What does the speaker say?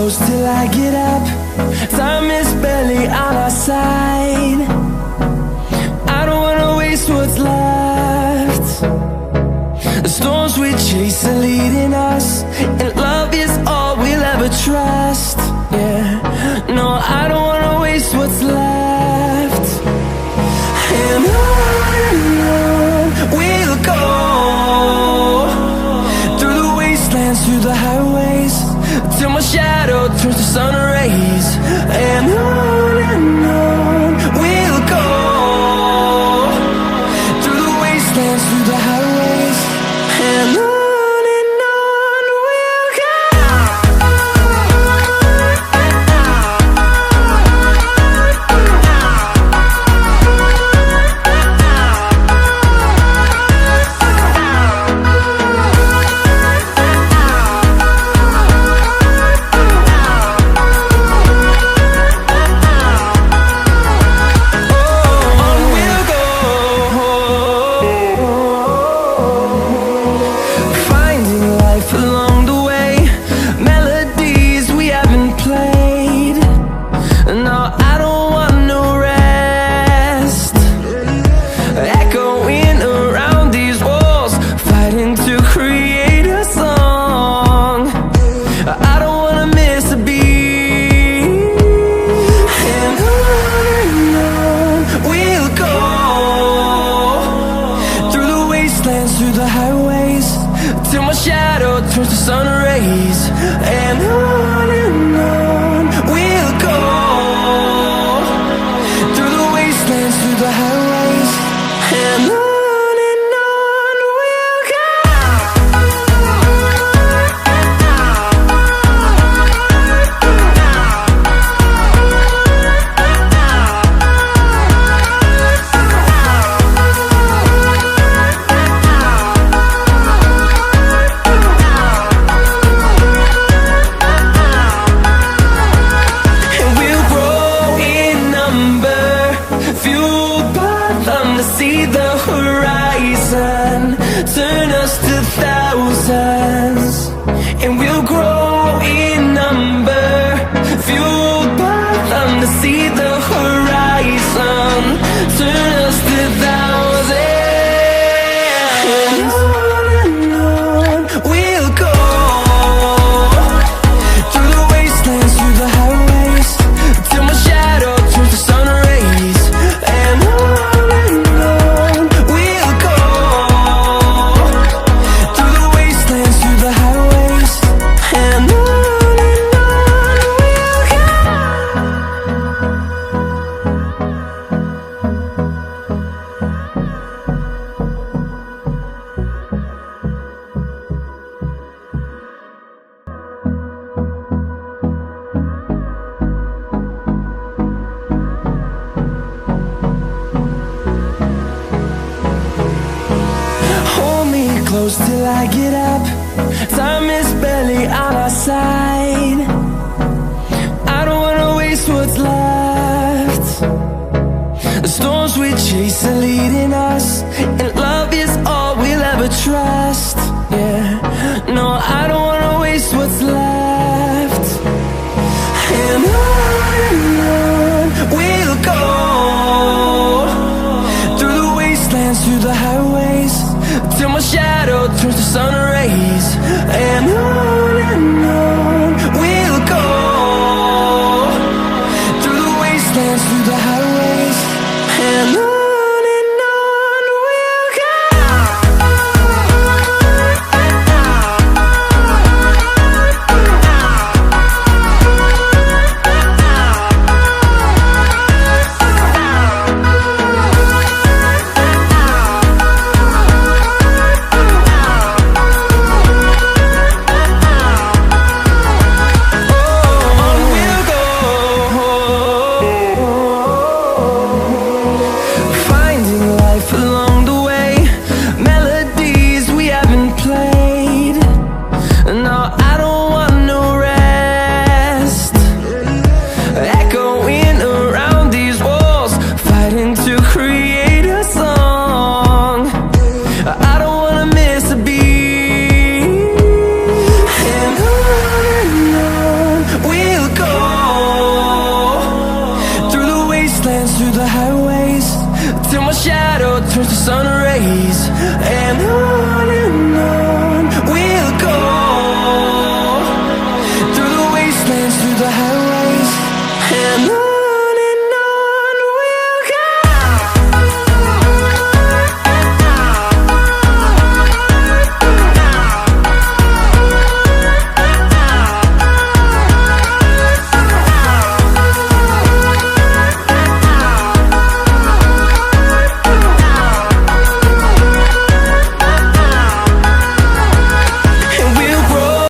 close till I get up. Time is barely on our side. I don't wanna waste what's left. The storms we chase are leading us, and love is all we'll ever trust. Yeah, no, I don't wanna waste what's left. And on we'll go, through the wastelands, through the highways, till my shadow turns to sun rays. And on we'll go, through the wastelands, through the highways, and on we'll go. Through the highways, till my shadow turns to sun rays. And on we'll go, through the wastelands, through the highways, and on we'll go. See the horizon turn us to thousands, and we'll grow in number, fueled by them. To see the horizon turn us to thousands, and on we'll go, through the wastelands, through the highways, till my shadow turns to sun rays. And close till I get up. Time is barely on our side. I don't wanna waste what's left. The storms we chase are leading us, and love is all we'll ever trust. Yeah, no, I don't wanna waste what's left. And on we'll go, through the wastelands, through the highways, till my shadow turns to sun rays. And on we'll go, through the wastelands, through the highways, and on we'll go. On we'll go. through the highway.